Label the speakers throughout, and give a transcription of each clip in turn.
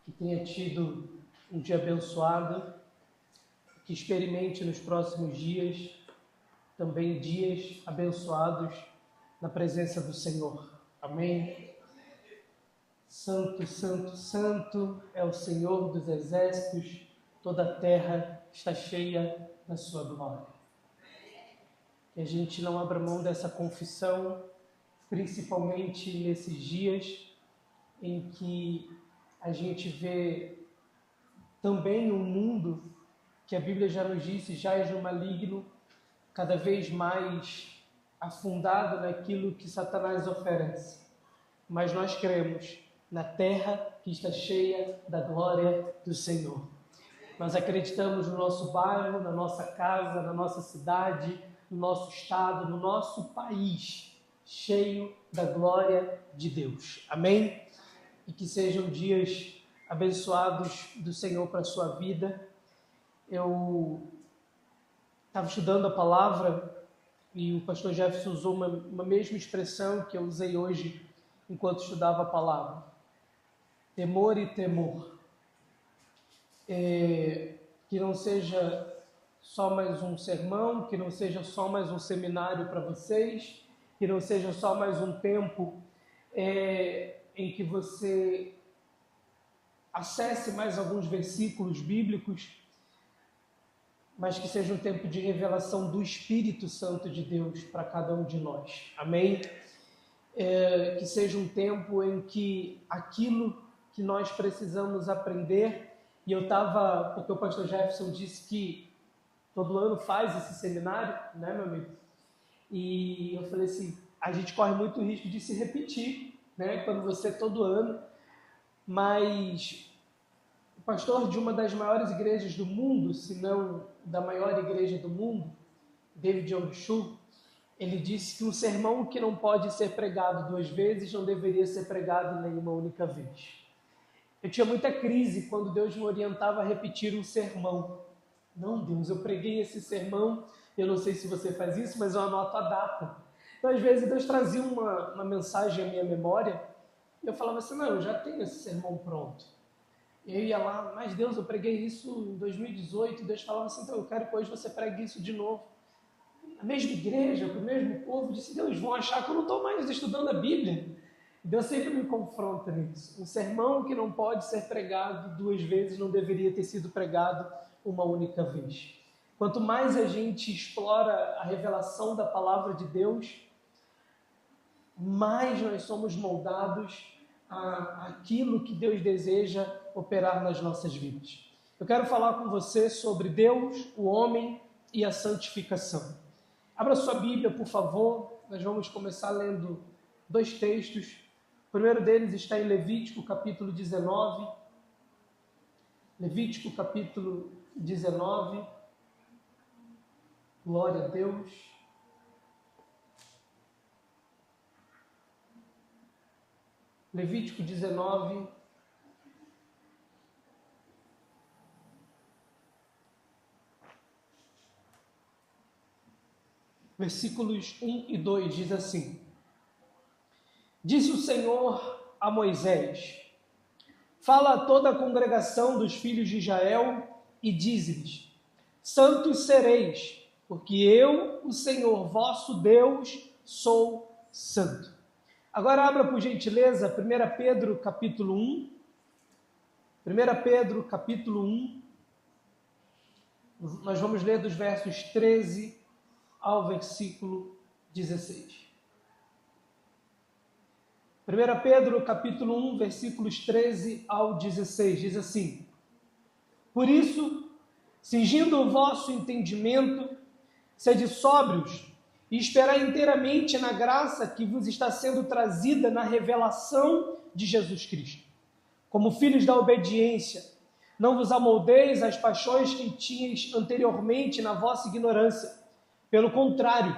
Speaker 1: que tenha tido um dia abençoado, que experimente nos próximos dias também dias abençoados na presença do Senhor. Amém? Santo, santo, santo é o Senhor dos exércitos, toda a terra está cheia da sua glória. Que a gente não abra mão dessa confissão, principalmente nesses dias em que a gente vê também um mundo que a Bíblia já nos disse, jaz no maligno, cada vez mais afundado naquilo que Satanás oferece. Mas nós cremos na terra que está cheia da glória do Senhor. Nós acreditamos no nosso bairro, na nossa casa, na nossa cidade, no nosso estado, no nosso país, cheio da glória de Deus. Amém? E que sejam dias abençoados do Senhor para a sua vida. Eu estava estudando a palavra e o pastor Jefferson usou uma mesma expressão que eu usei hoje enquanto estudava a palavra. Temor e tremor. Que não seja só mais um sermão, que não seja só mais um seminário para vocês, que não seja só mais um tempo em que você acesse mais alguns versículos bíblicos, mas que seja um tempo de revelação do Espírito Santo de Deus para cada um de nós. Amém? Que seja um tempo em que aquilo que nós precisamos aprender, e porque o pastor Jefferson disse que todo ano faz esse seminário, né, meu amigo? E eu falei assim, a gente corre muito risco de se repetir, né, quando você todo ano, mas o pastor de uma das maiores igrejas do mundo, se não da maior igreja do mundo, David Oruchu, ele disse que um sermão que não pode ser pregado 2 vezes não deveria ser pregado nenhuma única vez. Eu tinha muita crise quando Deus me orientava a repetir um sermão. Não, Deus, eu preguei esse sermão, eu não sei se você faz isso, mas eu anoto a data. Então, às vezes, Deus trazia uma mensagem à minha memória, e eu falava assim, não, eu já tenho esse sermão pronto. Eu ia lá, mas Deus, eu preguei isso em 2018, e Deus falava assim, então eu quero que hoje você pregue isso de novo. A mesma igreja, o mesmo povo, disse, Deus, vão achar que eu não estou mais estudando a Bíblia. Deus sempre me confronta nisso. Um sermão que não pode ser pregado 2 vezes não deveria ter sido pregado uma única vez. Quanto mais a gente explora a revelação da palavra de Deus, mais nós somos moldados àquilo que Deus deseja operar nas nossas vidas. Eu quero falar com você sobre Deus, o homem e a santificação. Abra sua Bíblia, por favor. Nós vamos começar lendo 2 textos. O primeiro deles está em Levítico, capítulo 19. Levítico, capítulo 19. Glória a Deus. Levítico 19. Versículos 1 e 2 diz assim: Disse o Senhor a Moisés: Fala a toda a congregação dos filhos de Israel e dize-lhes: Santos sereis, porque eu, o Senhor vosso Deus, sou santo. Agora abra por gentileza 1 Pedro capítulo 1. 1 Pedro capítulo 1. Nós vamos ler dos versos 13 ao versículo 16. 1 Pedro capítulo 1, versículos 13 ao 16, diz assim: Por isso, cingindo o vosso entendimento, sede sóbrios e esperai inteiramente na graça que vos está sendo trazida na revelação de Jesus Cristo. Como filhos da obediência, não vos amoldeis às paixões que tinhais anteriormente na vossa ignorância. Pelo contrário,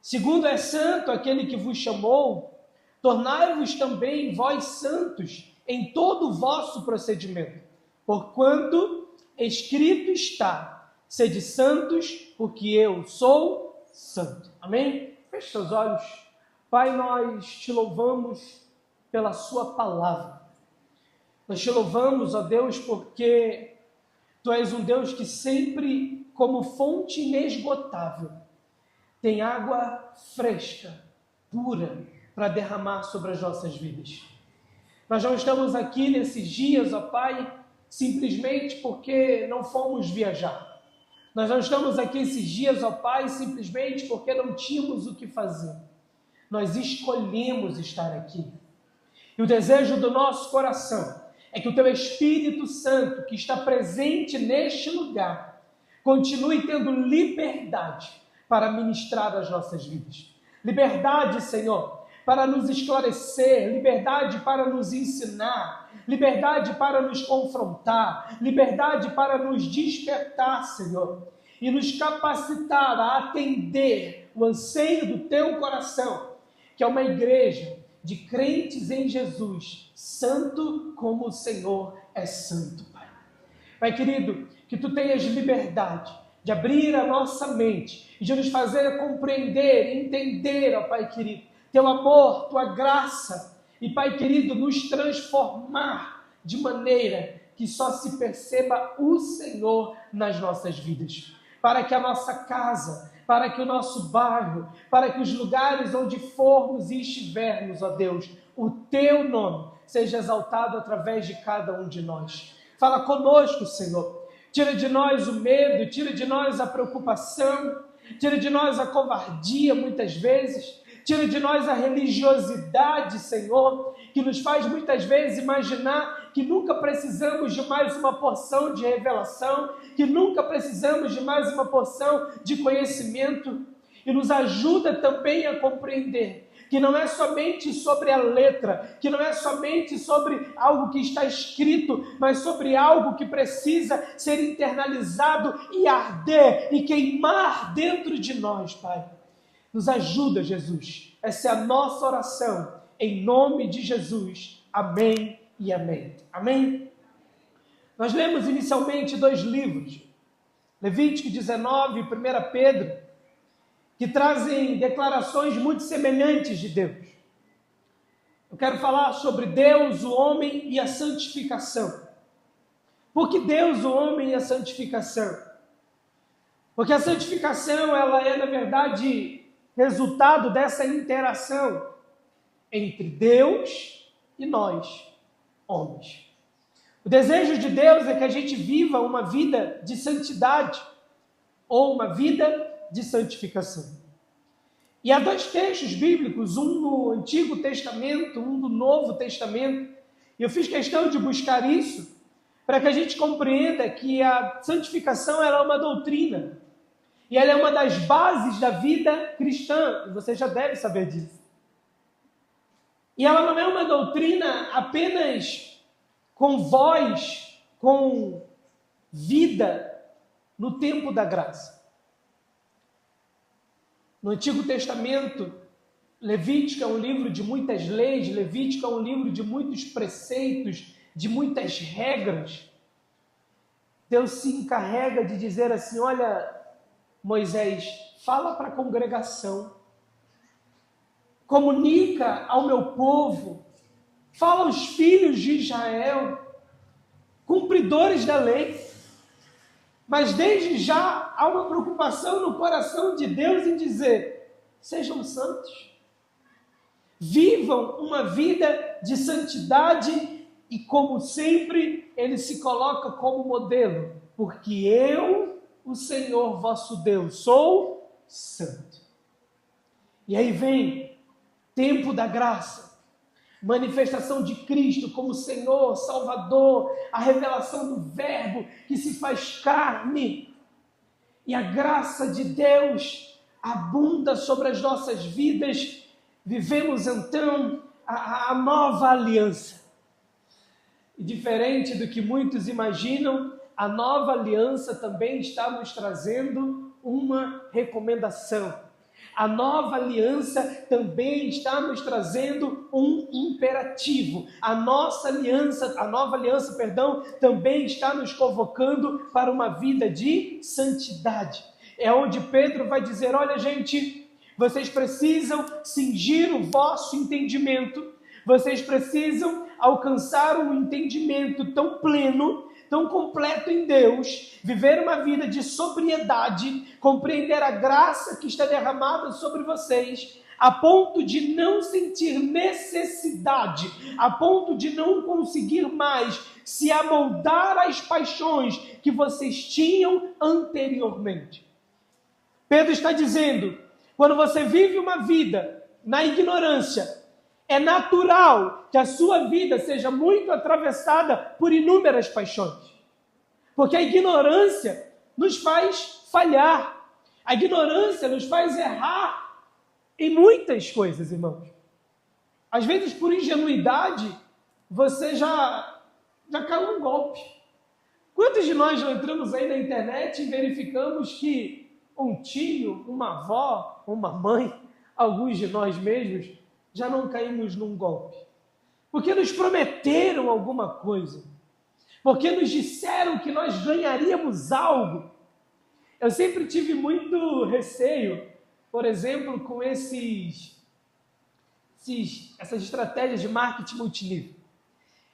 Speaker 1: segundo é santo aquele que vos chamou, tornai-vos também vós santos em todo o vosso procedimento, porquanto escrito está: sede santos, porque eu sou santo. Amém? Feche seus olhos. Pai, nós te louvamos pela sua palavra. Nós te louvamos, ó Deus, porque Tu és um Deus que sempre, como fonte inesgotável, tem água fresca, pura, para derramar sobre as nossas vidas. Nós não estamos aqui nesses dias, ó Pai, simplesmente porque não fomos viajar. Nós não estamos aqui esses dias, ó Pai, simplesmente porque não tínhamos o que fazer. Nós escolhemos estar aqui. E o desejo do nosso coração é que o Teu Espírito Santo, que está presente neste lugar, continue tendo liberdade para ministrar as nossas vidas. Liberdade, Senhor, para nos esclarecer, liberdade para nos ensinar, liberdade para nos confrontar, liberdade para nos despertar, Senhor, e nos capacitar a atender o anseio do Teu coração, que é uma igreja de crentes em Jesus, santo como o Senhor é santo, Pai. Pai querido, que Tu tenhas liberdade de abrir a nossa mente e de nos fazer compreender, entender, ó Pai querido, Teu amor, Tua graça e, Pai querido, nos transformar de maneira que só se perceba o Senhor nas nossas vidas. Para que a nossa casa, para que o nosso bairro, para que os lugares onde formos e estivermos, ó Deus, o Teu nome seja exaltado através de cada um de nós. Fala conosco, Senhor. Tira de nós o medo, tira de nós a preocupação, tira de nós a covardia muitas vezes, tira de nós a religiosidade, Senhor, que nos faz muitas vezes imaginar que nunca precisamos de mais uma porção de revelação, que nunca precisamos de mais uma porção de conhecimento, e nos ajuda também a compreender que não é somente sobre a letra, que não é somente sobre algo que está escrito, mas sobre algo que precisa ser internalizado e arder e queimar dentro de nós, Pai. Nos ajuda, Jesus. Essa é a nossa oração, em nome de Jesus. Amém e amém. Amém? Nós lemos inicialmente 2 livros, Levítico 19 e 1 Pedro, que trazem declarações muito semelhantes de Deus. Eu quero falar sobre Deus, o homem e a santificação. Por que Deus, o homem e a santificação? Porque a santificação, ela é, na verdade, resultado dessa interação entre Deus e nós, homens. O desejo de Deus é que a gente viva uma vida de santidade ou uma vida de santificação. E há 2 textos bíblicos, um no Antigo Testamento, um no Novo Testamento, e eu fiz questão de buscar isso para que a gente compreenda que a santificação ela é uma doutrina, e ela é uma das bases da vida cristã, e você já deve saber disso. E ela não é uma doutrina apenas com voz, com vida no tempo da graça. No Antigo Testamento, Levítico é um livro de muitas leis, Levítico é um livro de muitos preceitos, de muitas regras. Deus se encarrega de dizer assim: olha, Moisés, fala para a congregação, comunica ao meu povo, fala aos filhos de Israel, cumpridores da lei. Mas desde já há uma preocupação no coração de Deus em dizer: sejam santos, vivam uma vida de santidade, e como sempre Ele se coloca como modelo, porque eu, o Senhor vosso Deus, sou santo. E aí vem tempo da graça, manifestação de Cristo como Senhor, Salvador, a revelação do Verbo que se faz carne, e a graça de Deus abunda sobre as nossas vidas. Vivemos então a nova aliança. E diferente do que muitos imaginam, a nova aliança também está nos trazendo uma recomendação. A nova aliança também está nos trazendo um imperativo. A nova aliança, também está nos convocando para uma vida de santidade. É onde Pedro vai dizer: olha, gente, vocês precisam cingir o vosso entendimento, vocês precisam alcançar um entendimento tão pleno, tão completo em Deus, viver uma vida de sobriedade, compreender a graça que está derramada sobre vocês, a ponto de não sentir necessidade, a ponto de não conseguir mais se amoldar às paixões que vocês tinham anteriormente. Pedro está dizendo, quando você vive uma vida na ignorância, é natural que a sua vida seja muito atravessada por inúmeras paixões. Porque a ignorância nos faz falhar. A ignorância nos faz errar em muitas coisas, irmãos. Às vezes, por ingenuidade, você já caiu num golpe. Quantos de nós já entramos aí na internet e verificamos que um tio, uma avó, uma mãe, alguns de nós mesmos, já não caímos num golpe? Porque nos prometeram alguma coisa. Porque nos disseram que nós ganharíamos algo. Eu sempre tive muito receio, por exemplo, com essas estratégias de marketing multinível.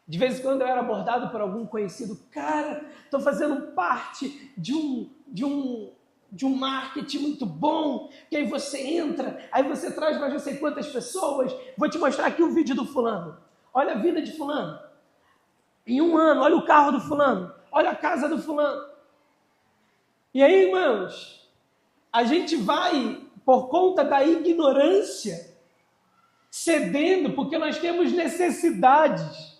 Speaker 1: De vez em quando eu era abordado por algum conhecido, cara, estou fazendo parte de um marketing muito bom, que aí você entra, aí você traz mais não sei quantas pessoas, vou te mostrar aqui um vídeo do fulano, olha a vida de fulano, em um ano, olha o carro do fulano, olha a casa do fulano. E aí, irmãos, a gente vai, por conta da ignorância, cedendo, porque nós temos necessidades.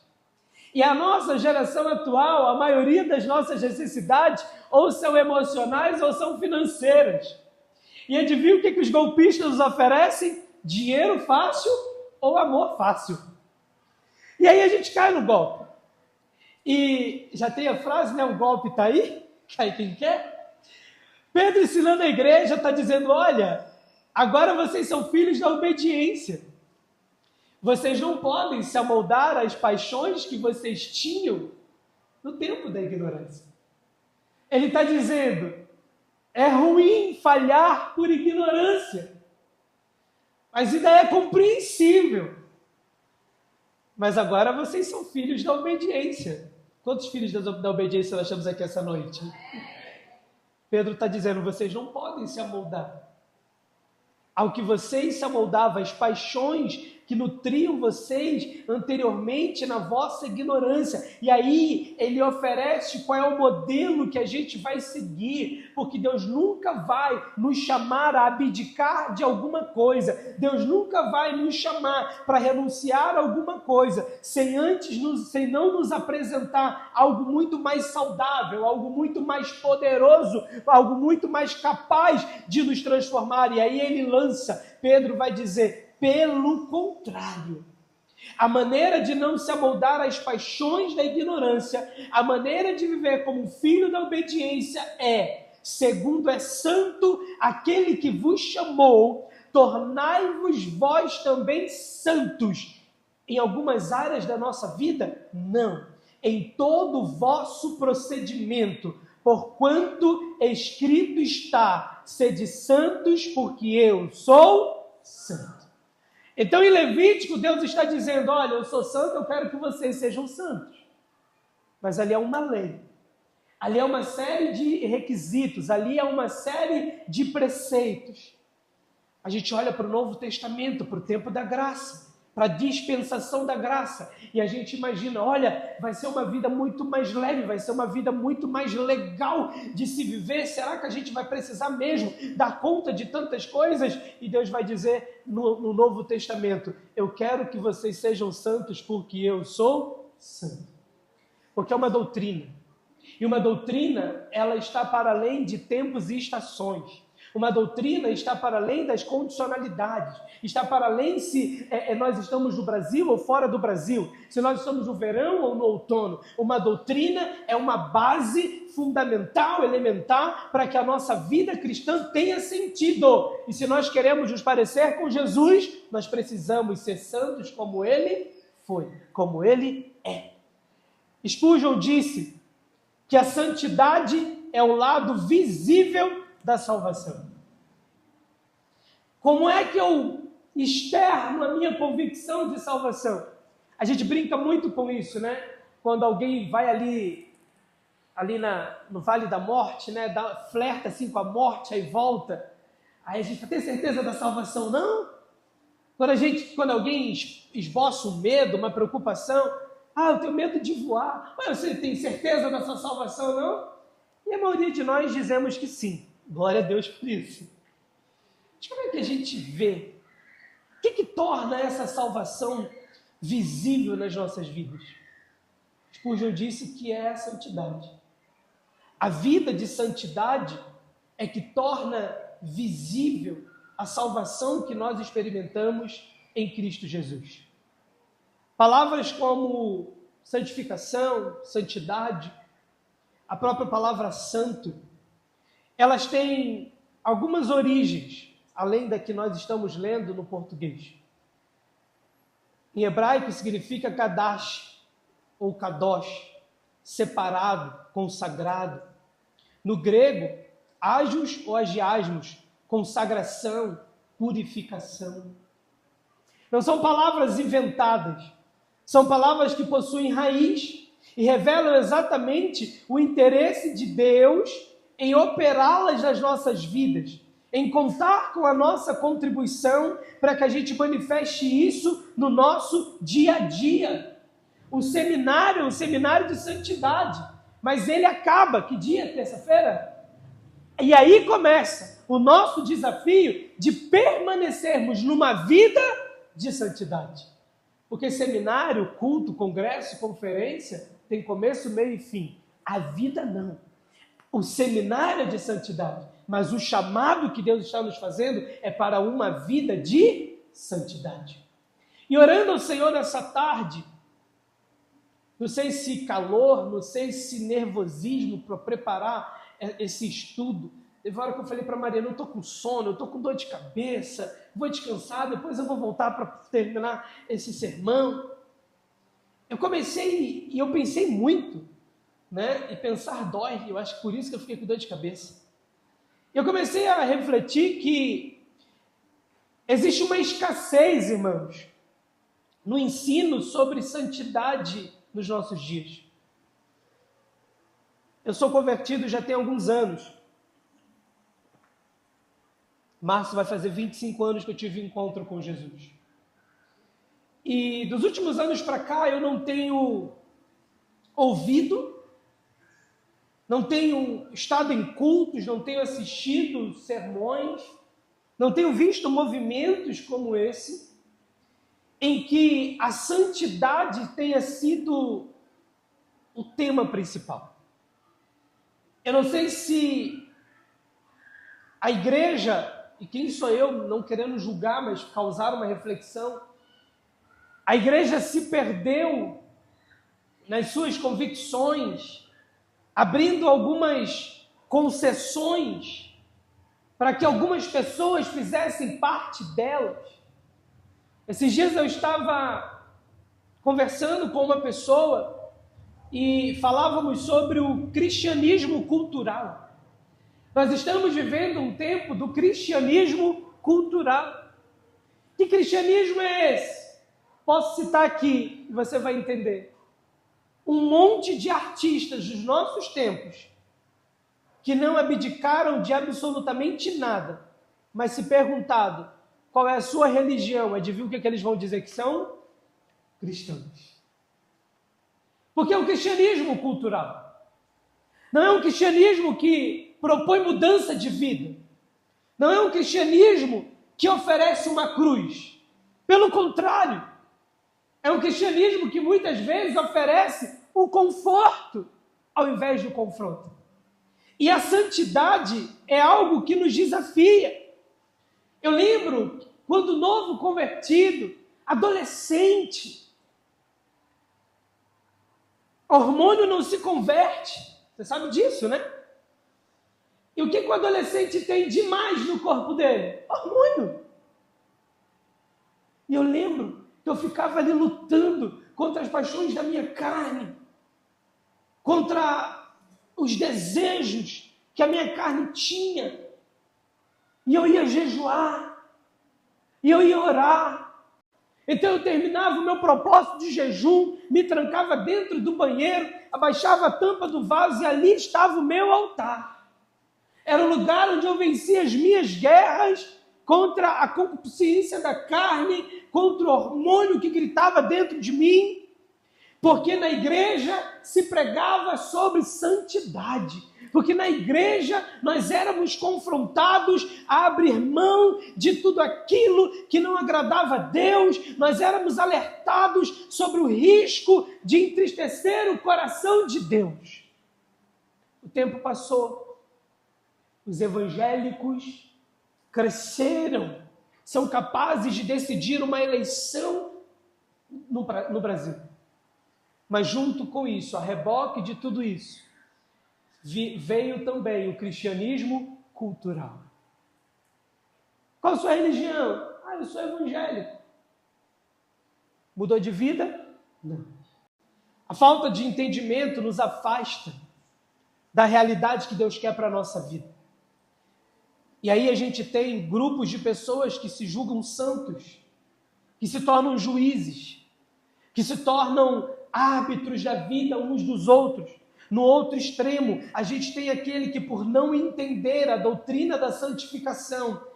Speaker 1: E a nossa geração atual, a maioria das nossas necessidades, ou são emocionais ou são financeiras. E adivinha o que os golpistas nos oferecem? Dinheiro fácil ou amor fácil. E aí a gente cai no golpe. E já tem a frase, né? O golpe está aí, cai quem quer. Pedro ensinando a igreja está dizendo, olha, agora vocês são filhos da obediência. Vocês não podem se amoldar às paixões que vocês tinham no tempo da ignorância. Ele está dizendo, é ruim falhar por ignorância, mas ainda é compreensível. Mas agora vocês são filhos da obediência. Quantos filhos da obediência nós temos aqui essa noite? Pedro está dizendo, vocês não podem se amoldar ao que vocês se amoldavam, às paixões que nutriam vocês anteriormente na vossa ignorância. E aí ele oferece qual é o modelo que a gente vai seguir, porque Deus nunca vai nos chamar a abdicar de alguma coisa, Deus nunca vai nos chamar para renunciar a alguma coisa, sem não nos apresentar algo muito mais saudável, algo muito mais poderoso, algo muito mais capaz de nos transformar. E aí ele lança, Pedro vai dizer, pelo contrário, a maneira de não se amoldar às paixões da ignorância, a maneira de viver como filho da obediência é, segundo é santo aquele que vos chamou, tornai-vos vós também santos. Em algumas áreas da nossa vida, não. Em todo o vosso procedimento, porquanto escrito está, sede santos, porque eu sou santo. Então, em Levítico, Deus está dizendo, olha, eu sou santo, eu quero que vocês sejam santos. Mas ali é uma lei. Ali é uma série de requisitos, ali é uma série de preceitos. A gente olha para o Novo Testamento, para o tempo da graça, para a dispensação da graça, e a gente imagina, olha, vai ser uma vida muito mais leve, vai ser uma vida muito mais legal de se viver, será que a gente vai precisar mesmo dar conta de tantas coisas? E Deus vai dizer no Novo Testamento, eu quero que vocês sejam santos porque eu sou santo. Porque é uma doutrina, e uma doutrina, ela está para além de tempos e estações. Uma doutrina está para além das condicionalidades, está para além se nós estamos no Brasil ou fora do Brasil, se nós estamos no verão ou no outono. Uma doutrina é uma base fundamental, elementar, para que a nossa vida cristã tenha sentido. E se nós queremos nos parecer com Jesus, nós precisamos ser santos como Ele foi, como Ele é. Spurgeon disse que a santidade é o lado visível da salvação. Como é que eu externo a minha convicção de salvação? A gente brinca muito com isso, né? Quando alguém vai no Vale da Morte, né? Flerta assim com a morte, aí volta. Aí a gente fala, tem certeza da salvação? Não. Quando alguém esboça um medo, uma preocupação, eu tenho medo de voar. Mas você tem certeza da sua salvação, não? E a maioria de nós dizemos que sim. Glória a Deus por isso. Mas como é que a gente vê? O que torna essa salvação visível nas nossas vidas? Spurgeon disse que é a santidade. A vida de santidade é que torna visível a salvação que nós experimentamos em Cristo Jesus. Palavras como santificação, santidade, a própria palavra santo, elas têm algumas origens, além da que nós estamos lendo no português. Em hebraico significa kadash, ou kadosh, separado, consagrado. No grego, agios ou agiasmos, consagração, purificação. Não são palavras inventadas, são palavras que possuem raiz e revelam exatamente o interesse de Deus em operá-las nas nossas vidas, em contar com a nossa contribuição para que a gente manifeste isso no nosso dia a dia. O seminário é um seminário de santidade, mas ele acaba, que dia? Terça-feira? E aí começa o nosso desafio de permanecermos numa vida de santidade. Porque seminário, culto, congresso, conferência, tem começo, meio e fim. A vida não. O seminário é de santidade, mas o chamado que Deus está nos fazendo é para uma vida de santidade. E orando ao Senhor nessa tarde, não sei se calor, não sei se nervosismo para preparar esse estudo. Teve hora que eu falei para Maria, eu estou com sono, eu estou com dor de cabeça, vou descansar, depois eu vou voltar para terminar esse sermão. Eu comecei e eu pensei muito, né? E pensar dói, eu acho que por isso que eu fiquei com dor de cabeça. Eu comecei a refletir que existe uma escassez, irmãos, no ensino sobre santidade nos nossos dias. Eu sou convertido já tem alguns anos. Março vai fazer 25 anos que eu tive encontro com Jesus. E dos últimos anos para cá eu não tenho ouvido, não tenho estado em cultos, não tenho assistido sermões, não tenho visto movimentos como esse, em que a santidade tenha sido o tema principal. Eu não sei se a igreja, e quem sou eu não querendo julgar, mas causar uma reflexão, a igreja se perdeu nas suas convicções, abrindo algumas concessões para que algumas pessoas fizessem parte delas. Esses dias eu estava conversando com uma pessoa e falávamos sobre o cristianismo cultural. Nós estamos vivendo um tempo do cristianismo cultural. Que cristianismo é esse? Posso citar aqui e você vai entender. Um monte de artistas dos nossos tempos que não abdicaram de absolutamente nada, mas se perguntado qual é a sua religião, adivinha o que eles vão dizer que são? Cristãos. Porque é um cristianismo cultural. Não é um cristianismo que propõe mudança de vida. Não é um cristianismo que oferece uma cruz. Pelo contrário, é um cristianismo que muitas vezes oferece o conforto ao invés do confronto. E a santidade é algo que nos desafia. Eu lembro quando novo convertido, adolescente, hormônio não se converte. Você sabe disso, né? E o que o adolescente tem demais no corpo dele? Hormônio. E eu lembro que eu ficava ali lutando contra as paixões da minha carne, contra os desejos que a minha carne tinha. E eu ia jejuar, e eu ia orar, Então eu terminava o meu propósito de jejum, me trancava dentro do banheiro, abaixava a tampa do vaso e ali estava o meu altar. Era o lugar onde eu vencia as minhas guerras contra a concupiscência da carne, contra o hormônio que gritava dentro de mim, porque na igreja se pregava sobre santidade. Porque na igreja nós éramos confrontados a abrir mão de tudo aquilo que não agradava a Deus, nós éramos alertados sobre o risco de entristecer o coração de Deus. O tempo passou, os evangélicos cresceram, são capazes de decidir uma eleição no Brasil. Mas junto com isso, a reboque de tudo isso, veio também o cristianismo cultural. Qual a sua religião? Eu sou evangélico. Mudou de vida? Não. A falta de entendimento nos afasta da realidade que Deus quer para a nossa vida. E aí a gente tem grupos de pessoas que se julgam santos, que se tornam juízes, que se tornam árbitros da vida uns dos outros. No outro extremo, a gente tem aquele que, por não entender a doutrina da santificação,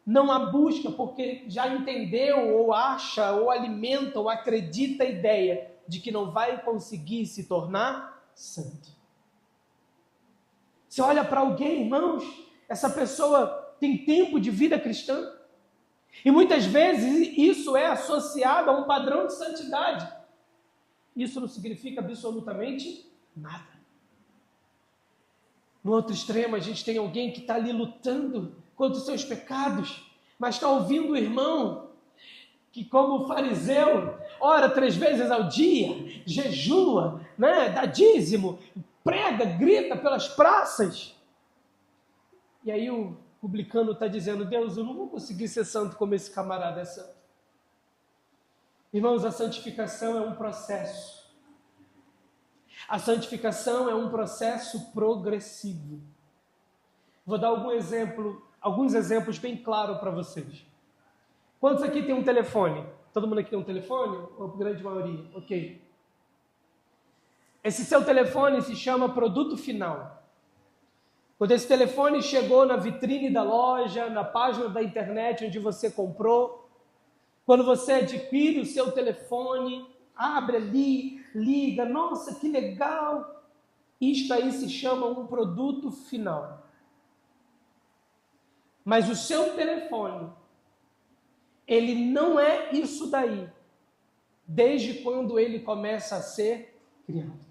Speaker 1: não a busca porque já entendeu, ou acha, ou alimenta, ou acredita a ideia de que não vai conseguir se tornar santo. Você olha para alguém, irmãos, essa pessoa tem tempo de vida cristã, e muitas vezes isso é associado a um padrão de santidade. Isso não significa absolutamente nada. No outro extremo, a gente tem alguém que está ali lutando contra os seus pecados, mas está ouvindo o irmão que, como fariseu, ora 3 vezes ao dia, jejua, dá dízimo, prega, grita pelas praças. E aí o publicano está dizendo: Deus, eu não vou conseguir ser santo como esse camarada é santo. Irmãos, a santificação é um processo. A santificação é um processo progressivo. Vou dar alguns exemplos bem claros para vocês. Quantos aqui tem um telefone? Todo mundo aqui tem um telefone? Ou a grande maioria? Ok. Esse seu telefone se chama produto final. Quando esse telefone chegou na vitrine da loja, na página da internet onde você comprou, quando você adquire o seu telefone, abre ali, liga, nossa, que legal. Isto aí se chama um produto final. Mas o seu telefone, ele não é isso daí, desde quando ele começa a ser criado.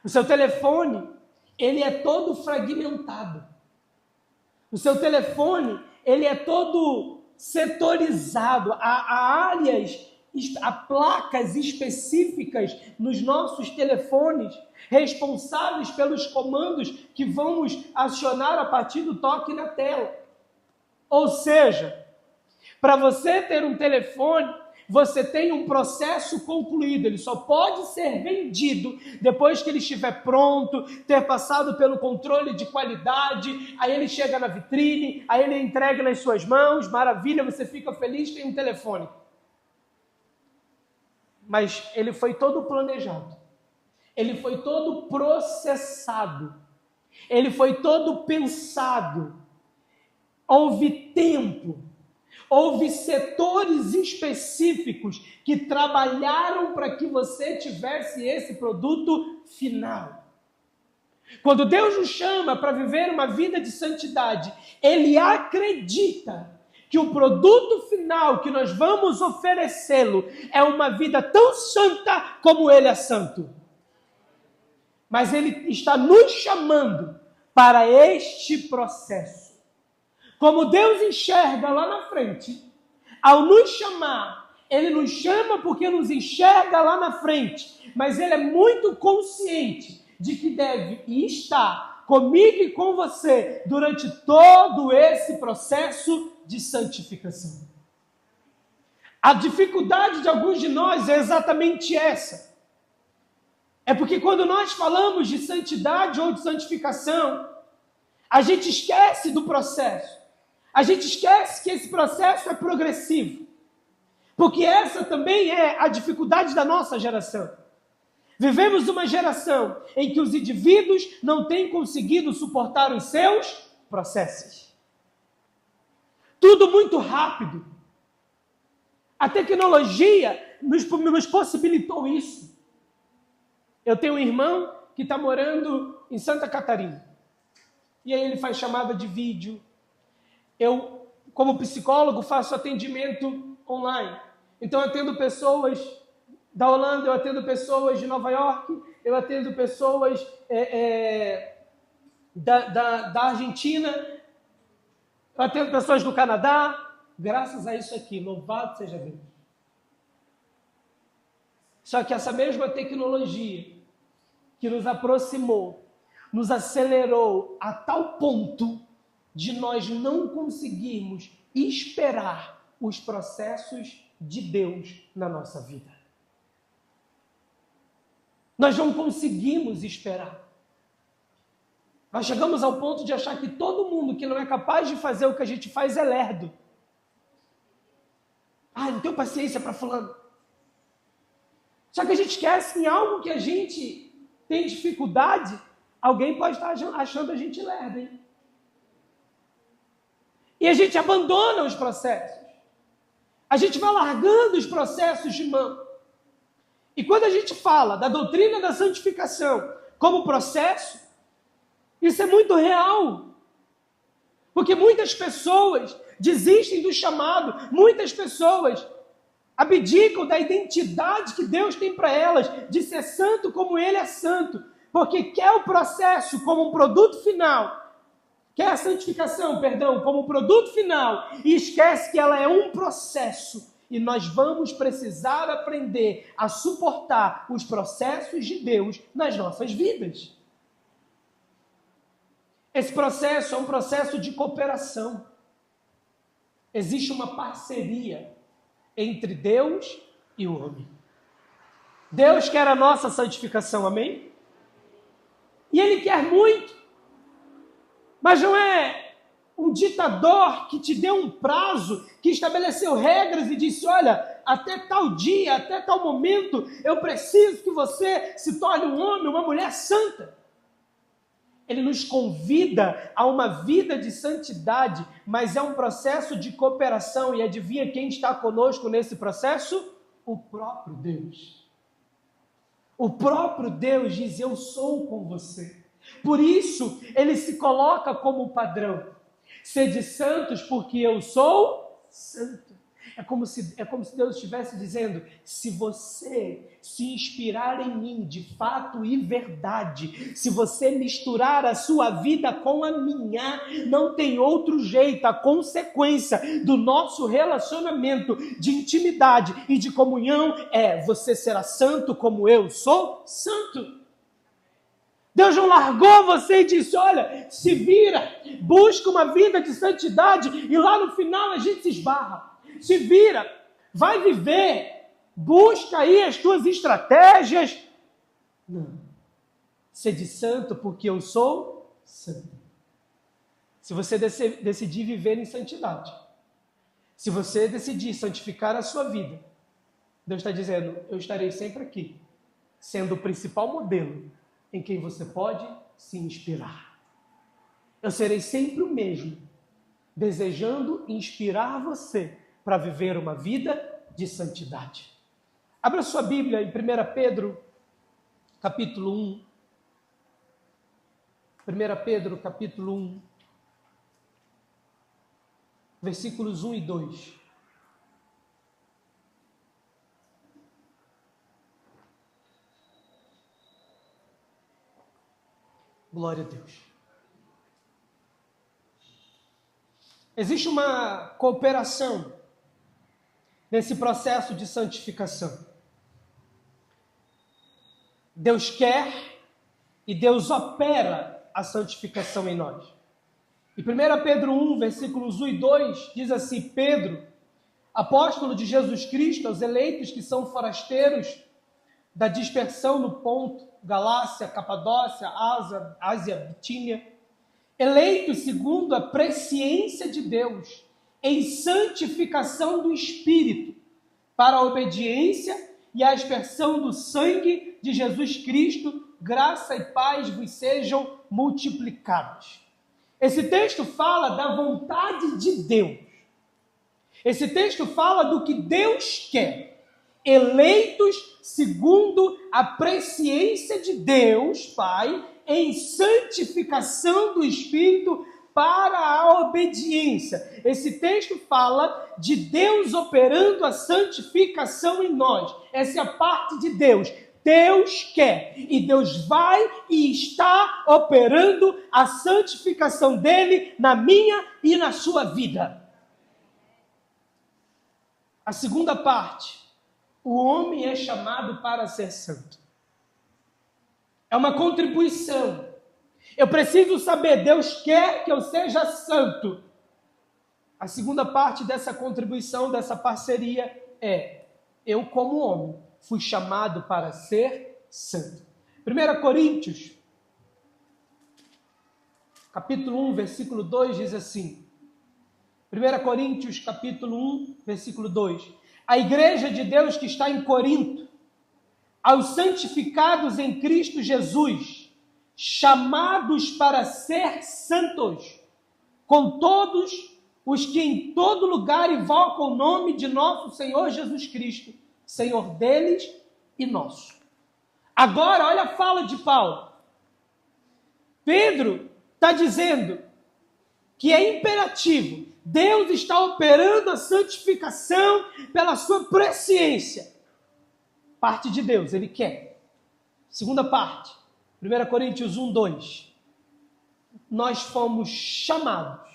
Speaker 1: O seu telefone, ele é todo fragmentado. O seu telefone, ele é todo setorizado. Há áreas, há placas específicas nos nossos telefones responsáveis pelos comandos que vamos acionar a partir do toque na tela. Ou seja, para você ter um telefone, você tem um processo concluído. Ele só pode ser vendido depois que ele estiver pronto, ter passado pelo controle de qualidade, aí ele chega na vitrine, aí ele é entregue nas suas mãos, maravilha, você fica feliz, tem um telefone. Mas ele foi todo planejado, ele foi todo processado, ele foi todo pensado, houve tempo, houve setores específicos que trabalharam para que você tivesse esse produto final. Quando Deus nos chama para viver uma vida de santidade, Ele acredita que o produto final que nós vamos oferecê-lo é uma vida tão santa como Ele é santo. Mas Ele está nos chamando para este processo. Como Deus enxerga lá na frente, ao nos chamar, Ele nos chama porque nos enxerga lá na frente, mas Ele é muito consciente de que deve estar comigo e com você durante todo esse processo de santificação. A dificuldade de alguns de nós é exatamente essa. É porque quando nós falamos de santidade ou de santificação, a gente esquece do processo. A gente esquece que esse processo é progressivo. Porque essa também é a dificuldade da nossa geração. Vivemos uma geração em que os indivíduos não têm conseguido suportar os seus processos. Tudo muito rápido. A tecnologia nos possibilitou isso. Eu tenho um irmão que está morando em Santa Catarina. E aí ele faz chamada de vídeo. Eu, como psicólogo, faço atendimento online. Então eu atendo pessoas da Holanda, eu atendo pessoas de Nova York, eu atendo pessoas da Argentina, eu atendo pessoas do Canadá. Graças a isso aqui, louvado seja Deus. Só que essa mesma tecnologia que nos aproximou, nos acelerou a tal ponto de nós não conseguirmos esperar os processos de Deus na nossa vida. Nós não conseguimos esperar. Nós chegamos ao ponto de achar que todo mundo que não é capaz de fazer o que a gente faz é lerdo. Não tenho paciência para fulano. Só que a gente esquece que em algo que a gente tem dificuldade, alguém pode estar achando a gente lerdo, hein? E a gente abandona os processos. A gente vai largando os processos de mão. E quando a gente fala da doutrina da santificação como processo, isso é muito real. Porque muitas pessoas desistem do chamado, muitas pessoas abdicam da identidade que Deus tem para elas, de ser santo como Ele é santo, porque quer o processo como um produto final, quer a santificação, como um produto final, e esquece que ela é um processo, e nós vamos precisar aprender a suportar os processos de Deus nas nossas vidas. Esse processo é um processo de cooperação. Existe uma parceria entre Deus e o homem. Deus quer a nossa santificação, amém? E Ele quer muito, mas não é um ditador que te deu um prazo, que estabeleceu regras e disse, olha, até tal dia, até tal momento, eu preciso que você se torne um homem, uma mulher santa. Ele nos convida a uma vida de santidade, mas é um processo de cooperação. E adivinha quem está conosco nesse processo? O próprio Deus. O próprio Deus diz, eu sou com você. Por isso, ele se coloca como padrão. Sede santos porque eu sou santo. É como se Deus estivesse dizendo, se você se inspirar em mim de fato e verdade, se você misturar a sua vida com a minha, não tem outro jeito. A consequência do nosso relacionamento de intimidade e de comunhão é, você será santo como eu sou santo. Deus não largou você e disse, olha, se vira, busca uma vida de santidade e lá no final a gente se esbarra. Se vira, vai viver, busca aí as tuas estratégias. Não. Sede santo porque eu sou santo. Se você decidir viver em santidade, se você decidir santificar a sua vida, Deus está dizendo, eu estarei sempre aqui, sendo o principal modelo em quem você pode se inspirar. Eu serei sempre o mesmo, desejando inspirar você para viver uma vida de santidade. Abra sua Bíblia em 1 Pedro, capítulo 1. 1 Pedro, capítulo 1, versículos 1 e 2. Glória a Deus. Existe uma cooperação nesse processo de santificação. Deus quer e Deus opera a santificação em nós. E 1 Pedro 1, versículos 1 e 2, diz assim, Pedro, apóstolo de Jesus Cristo, aos eleitos que são forasteiros da dispersão no Ponto, Galácia, Capadócia, Ásia, Bitínia, eleitos segundo a presciência de Deus, em santificação do Espírito, para a obediência e a aspersão do sangue de Jesus Cristo, graça e paz vos sejam multiplicados. Esse texto fala da vontade de Deus. Esse texto fala do que Deus quer. Eleitos segundo a presciência de Deus, Pai, em santificação do Espírito para a obediência. Esse texto fala de Deus operando a santificação em nós. Essa é a parte de Deus. Deus quer e Deus vai e está operando a santificação dele na minha e na sua vida. A segunda parte, o homem é chamado para ser santo. É uma contribuição. Eu preciso saber, Deus quer que eu seja santo. A segunda parte dessa contribuição, dessa parceria é, eu como homem, fui chamado para ser santo. 1 Coríntios, capítulo 1, versículo 2, diz assim. 1 Coríntios, capítulo 1, versículo 2. A igreja de Deus que está em Corinto, aos santificados em Cristo Jesus, chamados para ser santos, com todos os que em todo lugar invocam o nome de nosso Senhor Jesus Cristo, Senhor deles e nosso. Agora, olha a fala de Paulo. Pedro está dizendo que é imperativo. Deus está operando a santificação pela sua presciência. Parte de Deus, ele quer. Segunda parte, 1 Coríntios 1, 2. Nós fomos chamados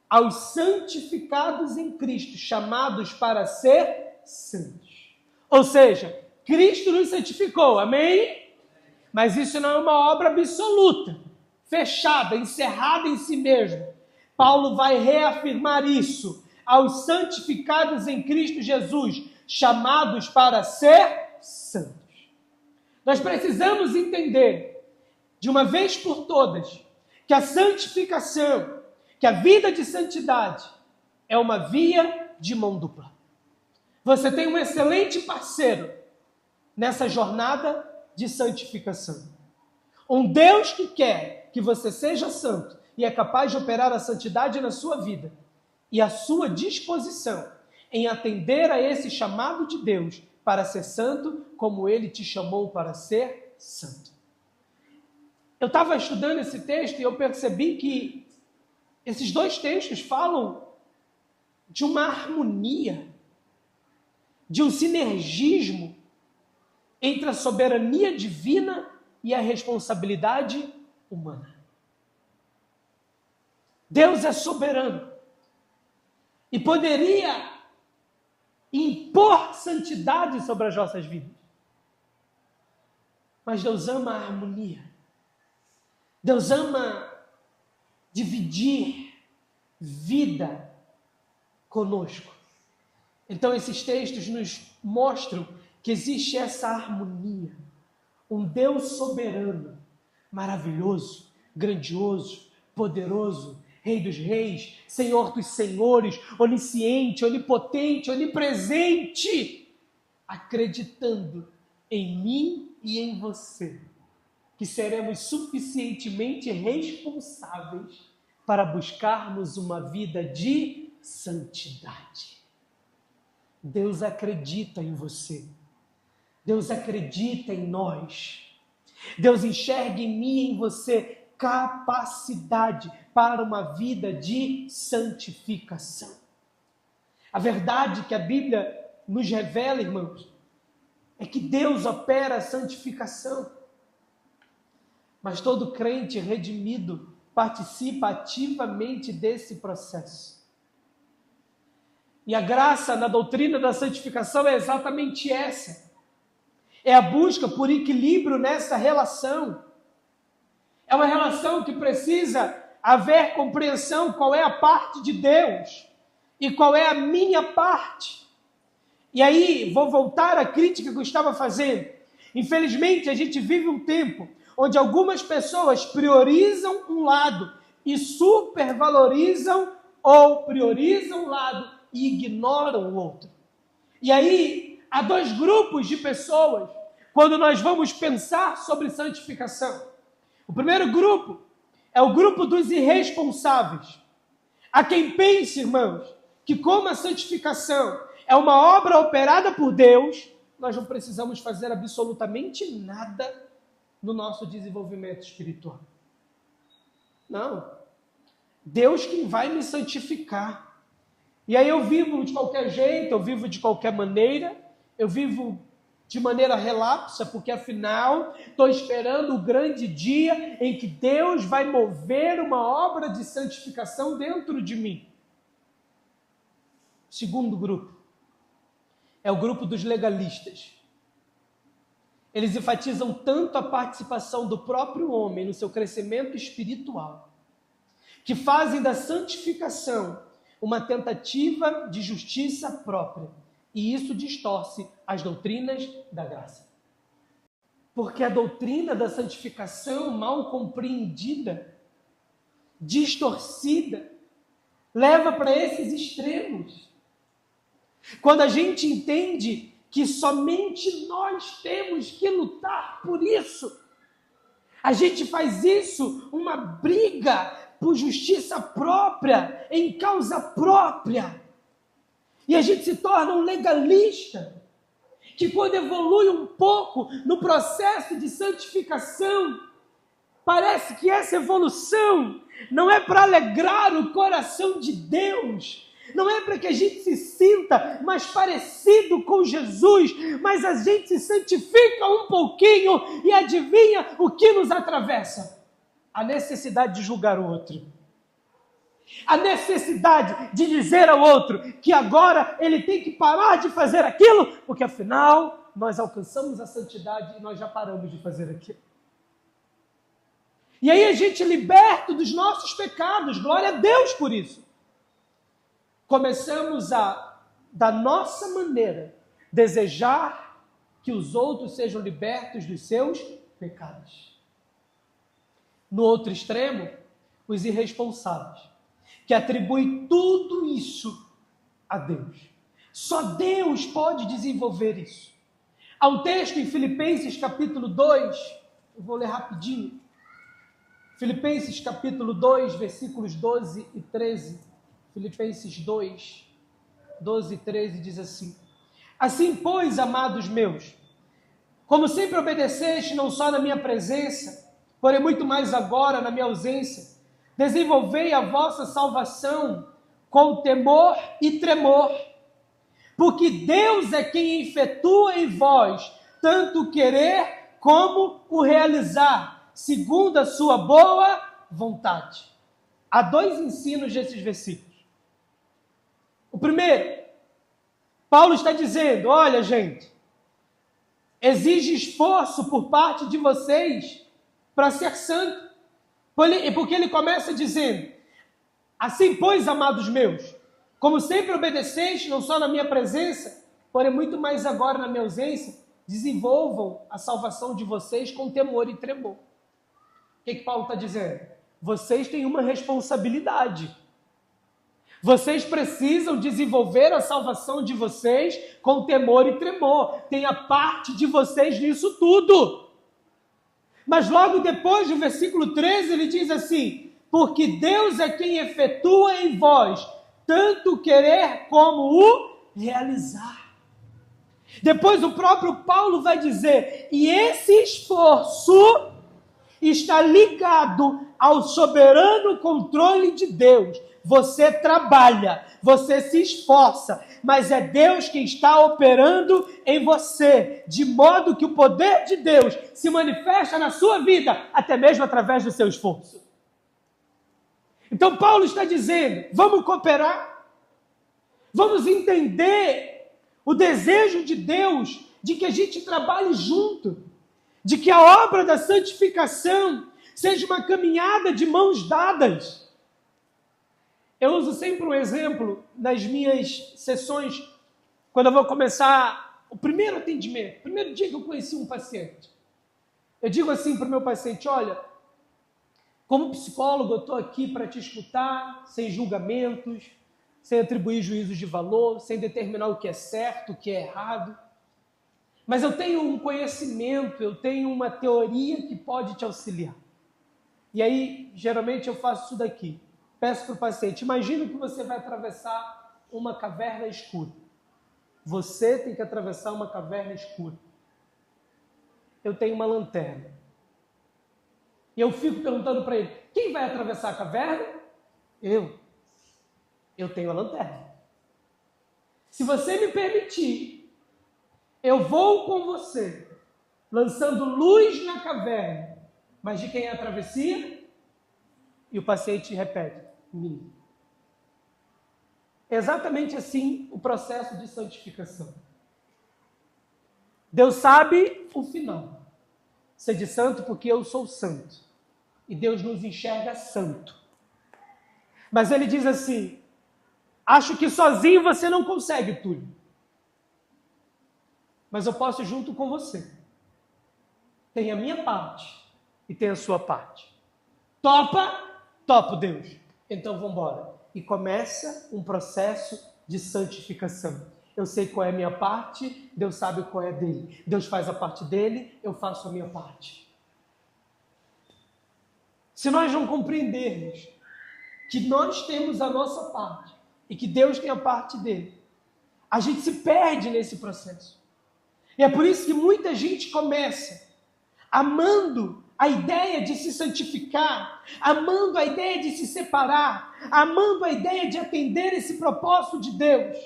Speaker 1: aos santificados em Cristo, chamados para ser santos. Ou seja, Cristo nos santificou, amém? Mas isso não é uma obra absoluta, fechada, encerrada em si mesmo. Paulo vai reafirmar isso aos santificados em Cristo Jesus, chamados para ser santos. Nós precisamos entender, de uma vez por todas, que a santificação, que a vida de santidade é uma via de mão dupla. Você tem um excelente parceiro nessa jornada de santificação. Um Deus que quer que você seja santo e é capaz de operar a santidade na sua vida. E a sua disposição em atender a esse chamado de Deus para ser santo, como Ele te chamou para ser santo. Eu estava estudando esse texto e eu percebi que esses dois textos falam de uma harmonia, de um sinergismo entre a soberania divina e a responsabilidade humana. Deus é soberano e poderia impor santidade sobre as nossas vidas. Mas Deus ama a harmonia. Deus ama dividir vida conosco. Então esses textos nos mostram que existe essa harmonia. Um Deus soberano, maravilhoso, grandioso, poderoso, Rei dos reis, Senhor dos senhores, onisciente, onipotente, onipresente, acreditando em mim e em você, que seremos suficientemente responsáveis para buscarmos uma vida de santidade. Deus acredita em você. Deus acredita em nós. Deus enxerga em mim e em você capacidade para uma vida de santificação. A verdade que a Bíblia nos revela, irmãos, é que Deus opera a santificação. Mas todo crente redimido participa ativamente desse processo. E a graça na doutrina da santificação é exatamente essa. É a busca por equilíbrio nessa relação. É uma relação que precisa haver compreensão qual é a parte de Deus e qual é a minha parte. E aí, vou voltar à crítica que eu estava fazendo. Infelizmente, a gente vive um tempo onde algumas pessoas priorizam um lado e supervalorizam ou priorizam um lado e ignoram o outro. E aí, há dois grupos de pessoas quando nós vamos pensar sobre santificação. O primeiro grupo é o grupo dos irresponsáveis. Há quem pense, irmãos, que como a santificação é uma obra operada por Deus, nós não precisamos fazer absolutamente nada no nosso desenvolvimento espiritual. Não. Deus quem vai me santificar. E aí eu vivo de qualquer jeito, eu vivo de qualquer maneira, eu vivo de maneira relapsa, porque afinal estou esperando o grande dia em que Deus vai mover uma obra de santificação dentro de mim. O segundo grupo é o grupo dos legalistas. Eles enfatizam tanto a participação do próprio homem no seu crescimento espiritual, que fazem da santificação uma tentativa de justiça própria. E isso distorce as doutrinas da graça. Porque a doutrina da santificação mal compreendida, distorcida, leva para esses extremos. Quando a gente entende que somente nós temos que lutar por isso, a gente faz isso uma briga por justiça própria, em causa própria. E a gente se torna um legalista, que quando evolui um pouco no processo de santificação, parece que essa evolução não é para alegrar o coração de Deus, não é para que a gente se sinta mais parecido com Jesus, mas a gente se santifica um pouquinho e adivinha o que nos atravessa? A necessidade de julgar o outro. A necessidade de dizer ao outro que agora ele tem que parar de fazer aquilo, porque afinal nós alcançamos a santidade e nós já paramos de fazer aquilo. E aí a gente liberta dos nossos pecados, glória a Deus por isso. Começamos a, da nossa maneira, desejar que os outros sejam libertos dos seus pecados. No outro extremo, os irresponsáveis, que atribui tudo isso a Deus. Só Deus pode desenvolver isso. Há um texto em Filipenses capítulo 2, eu vou ler rapidinho. Filipenses capítulo 2, versículos 12 e 13. Filipenses 2, 12 e 13 diz assim: Assim, pois, amados meus, como sempre obedeceste não só na minha presença, porém muito mais agora na minha ausência, desenvolvei a vossa salvação com temor e tremor, porque Deus é quem efetua em vós tanto o querer como o realizar, segundo a sua boa vontade. Há dois ensinos desses versículos. O primeiro, Paulo está dizendo, olha gente, exige esforço por parte de vocês para ser santo. Porque ele começa dizendo, assim pois, amados meus, como sempre obedeceis, não só na minha presença, porém muito mais agora na minha ausência, desenvolvam a salvação de vocês com temor e tremor. O que Paulo está dizendo? Vocês têm uma responsabilidade. Vocês precisam desenvolver a salvação de vocês com temor e tremor. Tem a parte de vocês nisso tudo. Mas logo depois, no versículo 13, ele diz assim, porque Deus é quem efetua em vós tanto o querer como o realizar. Depois o próprio Paulo vai dizer, e esse esforço está ligado ao soberano controle de Deus. Você trabalha, você se esforça, mas é Deus quem está operando em você, de modo que o poder de Deus se manifesta na sua vida, até mesmo através do seu esforço. Então Paulo está dizendo, vamos cooperar, vamos entender o desejo de Deus de que a gente trabalhe junto, de que a obra da santificação seja uma caminhada de mãos dadas. Eu uso sempre um exemplo nas minhas sessões, quando eu vou começar o primeiro atendimento, primeiro dia que eu conheci um paciente. Eu digo assim para o meu paciente, olha, como psicólogo eu estou aqui para te escutar, sem julgamentos, sem atribuir juízos de valor, sem determinar o que é certo, o que é errado. Mas eu tenho um conhecimento, eu tenho uma teoria que pode te auxiliar. E aí, geralmente eu faço isso daqui. Peço para o paciente, imagina que você vai atravessar uma caverna escura. Você tem que atravessar uma caverna escura. Eu tenho uma lanterna. E eu fico perguntando para ele, quem vai atravessar a caverna? Eu. Eu tenho a lanterna. Se você me permitir, eu vou com você, lançando luz na caverna. Mas de quem é a travessia? E o paciente repete, minha. É exatamente assim o processo de santificação. Deus sabe o final. Sede santo porque eu sou santo. E Deus nos enxerga santo. Mas ele diz assim, acho que sozinho você não consegue, Túlio. Mas eu posso ir junto com você. Tem a minha parte e tem a sua parte. Topa? Topo, Deus. Então vamos embora. E começa um processo de santificação. Eu sei qual é a minha parte, Deus sabe qual é a dele. Deus faz a parte dele, eu faço a minha parte. Se nós não compreendermos que nós temos a nossa parte e que Deus tem a parte dele, a gente se perde nesse processo. E é por isso que muita gente começa amando a ideia de se santificar, amando a ideia de se separar, amando a ideia de atender esse propósito de Deus.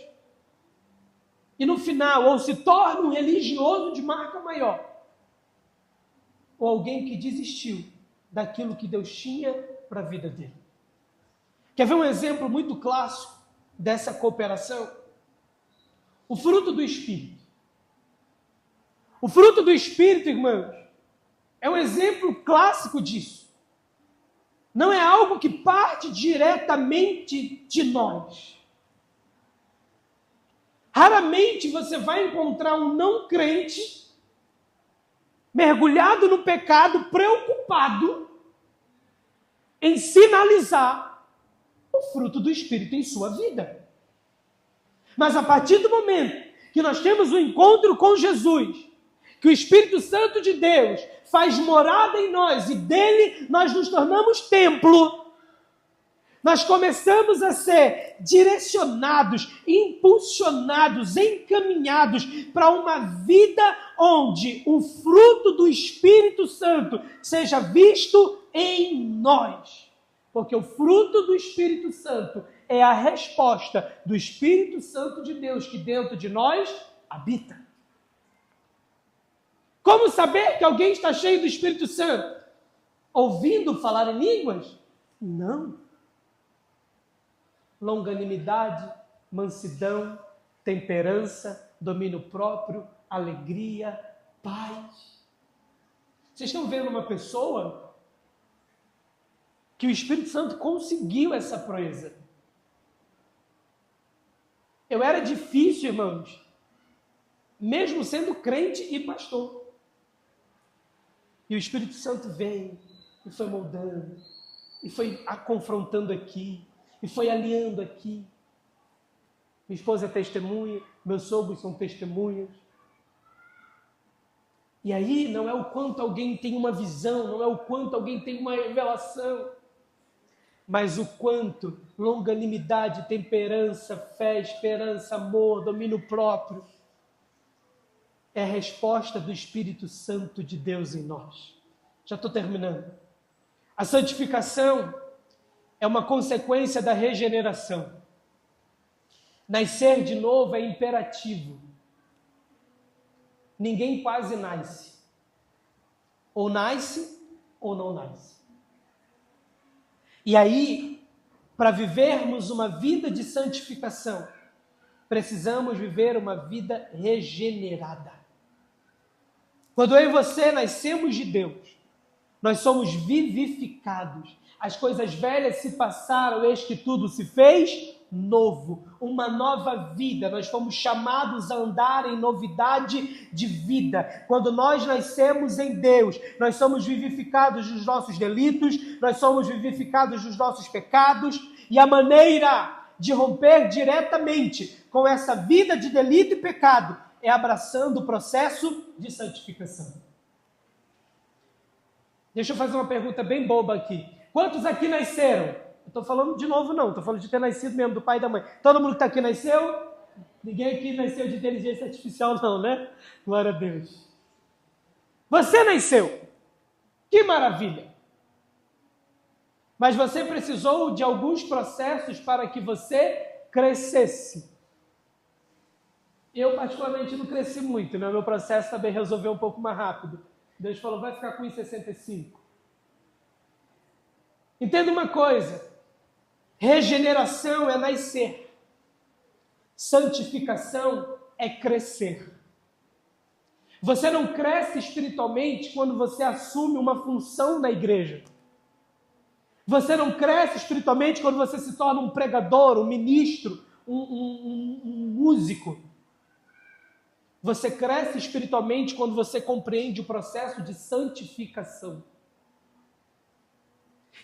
Speaker 1: E no final, ou se torna um religioso de marca maior, ou alguém que desistiu daquilo que Deus tinha para a vida dele. Quer ver um exemplo muito clássico dessa cooperação? O fruto do Espírito. O fruto do Espírito, irmãos, é um exemplo clássico disso. Não é algo que parte diretamente de nós. Raramente você vai encontrar um não crente mergulhado no pecado, preocupado em sinalizar o fruto do Espírito em sua vida. Mas a partir do momento que nós temos um encontro com Jesus, que o Espírito Santo de Deus faz morada em nós e dele nós nos tornamos templo, nós começamos a ser direcionados, impulsionados, encaminhados para uma vida onde o fruto do Espírito Santo seja visto em nós. Porque o fruto do Espírito Santo é a resposta do Espírito Santo de Deus que dentro de nós habita. Como saber que alguém está cheio do Espírito Santo? Ouvindo falar em línguas? Não. Longanimidade, mansidão, temperança, domínio próprio, alegria, paz. Vocês estão vendo uma pessoa que o Espírito Santo conseguiu essa proeza. Eu era difícil, irmãos, mesmo sendo crente e pastor. E o Espírito Santo veio e foi moldando, e foi confrontando aqui, e foi alinhando aqui. Minha esposa é testemunha, meus sogros são testemunhas. E aí não é o quanto alguém tem uma visão, não é o quanto alguém tem uma revelação, mas o quanto longanimidade, temperança, fé, esperança, amor, domínio próprio é a resposta do Espírito Santo de Deus em nós. Já estou terminando. A santificação é uma consequência da regeneração. Nascer de novo é imperativo. Ninguém quase nasce. Ou nasce ou não nasce. E aí, para vivermos uma vida de santificação, precisamos viver uma vida regenerada. Quando eu e você nascemos de Deus, nós somos vivificados. As coisas velhas se passaram, eis que tudo se fez novo. Uma nova vida. Nós fomos chamados a andar em novidade de vida. Quando nós nascemos em Deus, nós somos vivificados dos nossos delitos, nós somos vivificados dos nossos pecados, e a maneira de romper diretamente com essa vida de delito e pecado é abraçando o processo de santificação. Deixa eu fazer uma pergunta bem boba aqui. Quantos aqui nasceram? Eu estou falando de novo não, estou falando de ter nascido mesmo, do pai e da mãe. Todo mundo que está aqui nasceu? Ninguém aqui nasceu de inteligência artificial não, né? Glória a Deus. Você nasceu. Que maravilha. Mas você precisou de alguns processos para que você crescesse. Eu, particularmente, não cresci muito, né? Meu processo também resolveu um pouco mais rápido. Deus falou, vai ficar com 1,65. Entenda uma coisa. Regeneração é nascer. Santificação é crescer. Você não cresce espiritualmente quando você assume uma função na igreja. Você não cresce espiritualmente quando você se torna um pregador, um ministro, um músico. Você cresce espiritualmente quando você compreende o processo de santificação.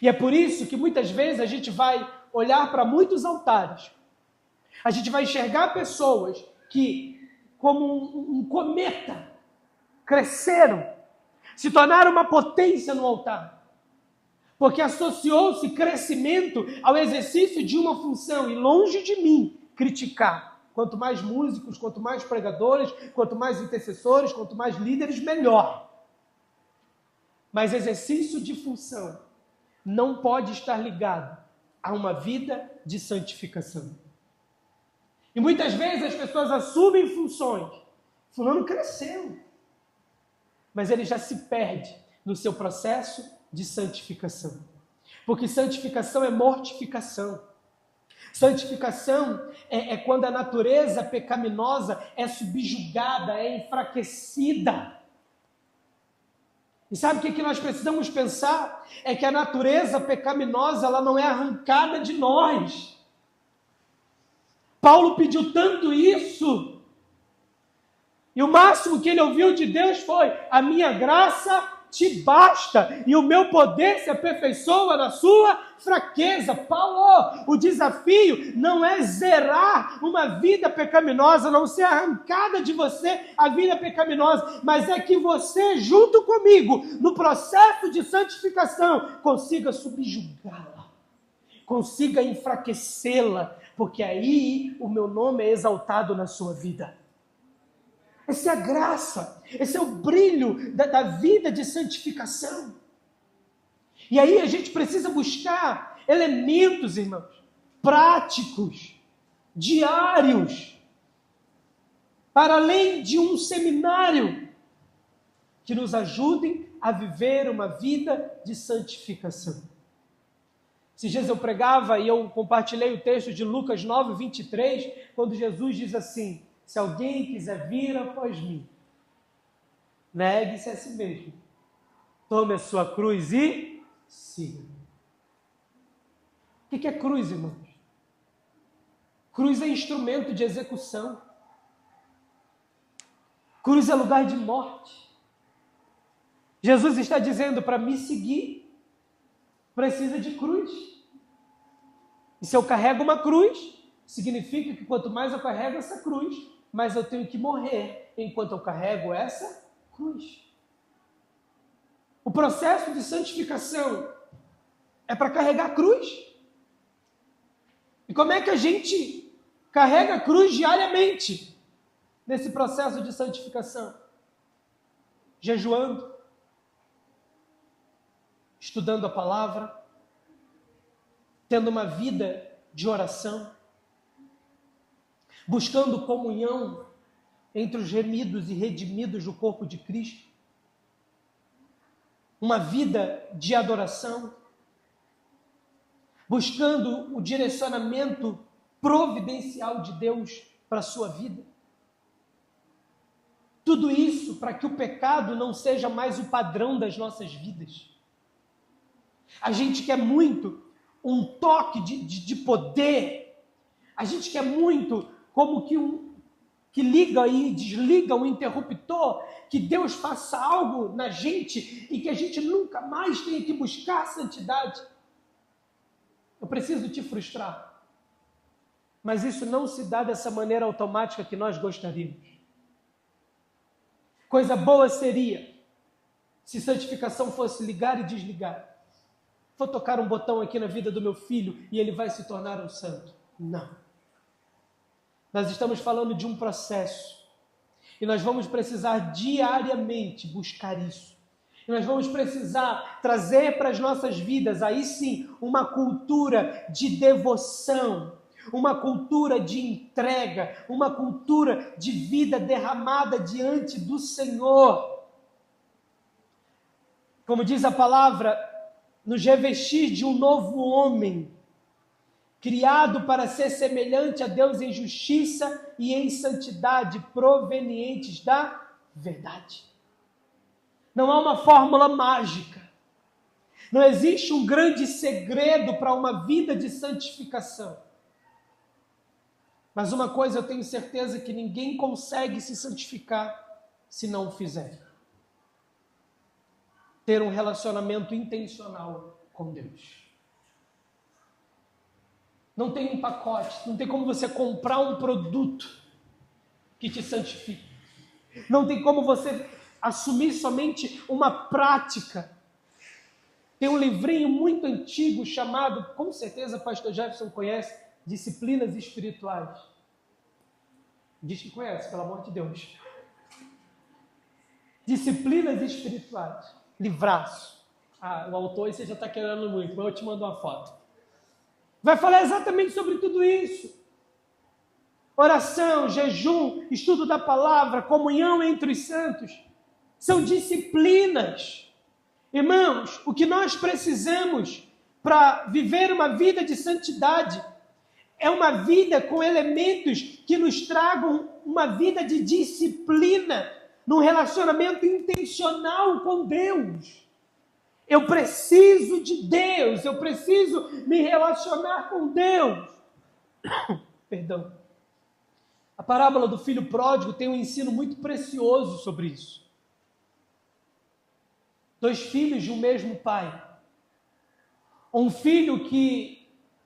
Speaker 1: E é por isso que muitas vezes a gente vai olhar para muitos altares. A gente vai enxergar pessoas que, como um cometa, cresceram, se tornaram uma potência no altar. Porque associou-se crescimento ao exercício de uma função. E longe de mim criticar. Quanto mais músicos, quanto mais pregadores, quanto mais intercessores, quanto mais líderes, melhor. Mas exercício de função não pode estar ligado a uma vida de santificação. E muitas vezes as pessoas assumem funções. Fulano cresceu. Mas ele já se perde no seu processo de santificação. Porque santificação é mortificação. Santificação é quando a natureza pecaminosa é subjugada, é enfraquecida. E sabe o que nós precisamos pensar? É que a natureza pecaminosa ela não é arrancada de nós. Paulo pediu tanto isso. E o máximo que ele ouviu de Deus foi: a minha graça te basta, e o meu poder se aperfeiçoa na sua fraqueza. Paulo, o desafio não é zerar uma vida pecaminosa, não ser arrancada de você a vida pecaminosa, mas é que você, junto comigo, no processo de santificação, consiga subjugá-la, consiga enfraquecê-la, porque aí o meu nome é exaltado na sua vida. Essa é a graça, esse é o brilho da vida de santificação. E aí a gente precisa buscar elementos, irmãos, práticos, diários, para além de um seminário, que nos ajudem a viver uma vida de santificação. Esses dias eu pregava e eu compartilhei o texto de Lucas 9, 23, quando Jesus diz assim: se alguém quiser vir após mim, negue-se a si mesmo, tome a sua cruz e siga. O que é cruz, irmãos? Cruz é instrumento de execução. Cruz é lugar de morte. Jesus está dizendo, para me seguir, precisa de cruz. E se eu carrego uma cruz, significa que quanto mais eu carrego essa cruz, mais eu tenho que morrer enquanto eu carrego essa cruz. O processo de santificação é para carregar a cruz. E como é que a gente carrega a cruz diariamente nesse processo de santificação? Jejuando, estudando a palavra, tendo uma vida de oração, buscando comunhão entre os remidos e redimidos do corpo de Cristo, uma vida de adoração, buscando o direcionamento providencial de Deus para a sua vida. Tudo isso para que o pecado não seja mais o padrão das nossas vidas. A gente quer muito um toque de poder, a gente quer muito como que liga e desliga um interruptor, que Deus faça algo na gente e que a gente nunca mais tenha que buscar a santidade. Eu preciso te frustrar. Mas isso não se dá dessa maneira automática que nós gostaríamos. Coisa boa seria se santificação fosse ligar e desligar. Vou tocar um botão aqui na vida do meu filho e ele vai se tornar um santo. Não. Nós estamos falando de um processo. E nós vamos precisar diariamente buscar isso. E nós vamos precisar trazer para as nossas vidas, aí sim, uma cultura de devoção, uma cultura de entrega, uma cultura de vida derramada diante do Senhor. Como diz a palavra, nos revestir de um novo homem, criado para ser semelhante a Deus em justiça e em santidade, provenientes da verdade. Não há uma fórmula mágica. Não existe um grande segredo para uma vida de santificação. Mas uma coisa eu tenho certeza que ninguém consegue se santificar se não o fizer. Ter um relacionamento intencional com Deus. Não tem um pacote, não tem como você comprar um produto que te santifique. Não tem como você assumir somente uma prática. Tem um livrinho muito antigo chamado, com certeza o pastor Jefferson conhece, Disciplinas Espirituais. Diz que conhece, pelo amor de Deus. Disciplinas Espirituais. Livraço. O autor você já está querendo muito, mas eu te mando uma foto. Vai falar exatamente sobre tudo isso. Oração, jejum, estudo da palavra, comunhão entre os santos. São disciplinas. Irmãos, o que nós precisamos para viver uma vida de santidade é uma vida com elementos que nos tragam uma vida de disciplina, num relacionamento intencional com Deus. Eu preciso de Deus, eu preciso me relacionar com Deus. Perdão. A parábola do filho pródigo tem um ensino muito precioso sobre isso. 2 filhos de um mesmo pai. Um filho que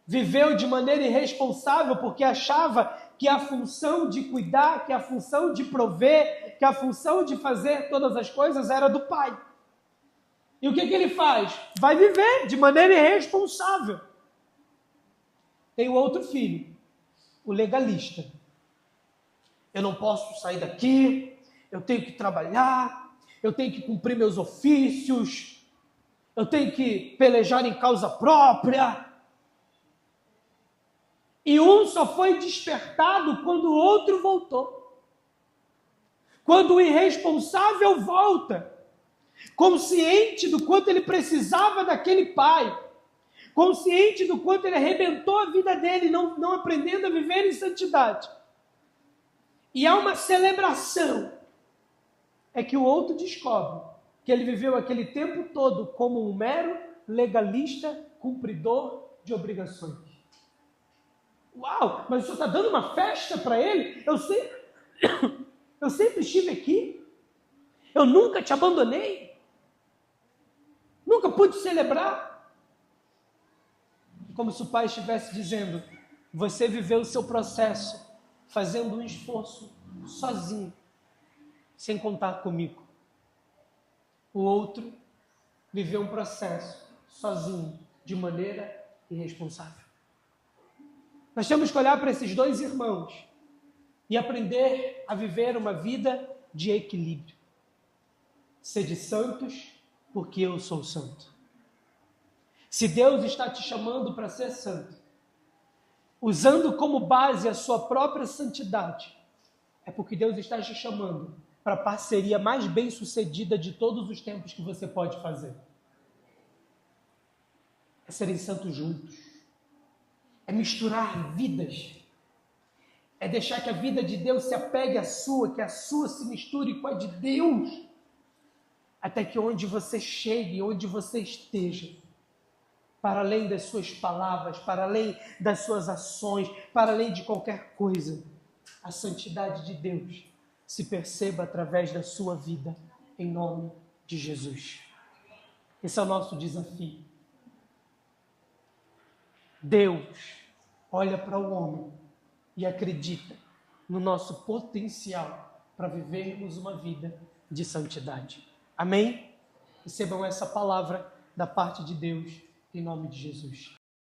Speaker 1: viveu de maneira irresponsável porque achava que a função de cuidar, que a função de prover, que a função de fazer todas as coisas era do pai. E o que ele faz? Vai viver de maneira irresponsável. Tem o outro filho, o legalista. Eu não posso sair daqui, eu tenho que trabalhar, eu tenho que cumprir meus ofícios, eu tenho que pelejar em causa própria. E um só foi despertado quando o outro voltou. Quando o irresponsável volta, consciente do quanto ele precisava daquele pai, consciente do quanto ele arrebentou a vida dele, não aprendendo a viver em santidade. E há uma celebração. É que o outro descobre que ele viveu aquele tempo todo como um mero legalista, cumpridor de obrigações. Uau, mas o senhor está dando uma festa para ele? Eu sempre estive aqui. Eu nunca te abandonei. Nunca pude celebrar. Como se o pai estivesse dizendo, você viveu o seu processo fazendo um esforço sozinho, sem contar comigo. O outro viveu um processo sozinho, de maneira irresponsável. Nós temos que olhar para esses 2 irmãos e aprender a viver uma vida de equilíbrio. Sede santos, porque eu sou santo. Se Deus está te chamando para ser santo, usando como base a sua própria santidade, é porque Deus está te chamando para a parceria mais bem-sucedida de todos os tempos que você pode fazer. É serem santos juntos. É misturar vidas. É deixar que a vida de Deus se apegue à sua, que a sua se misture com a de Deus. Até que onde você chegue, onde você esteja, para além das suas palavras, para além das suas ações, para além de qualquer coisa, a santidade de Deus se perceba através da sua vida, em nome de Jesus. Esse é o nosso desafio. Deus olha para o homem e acredita no nosso potencial para vivermos uma vida de santidade. Amém? Recebam essa palavra da parte de Deus, em nome de Jesus.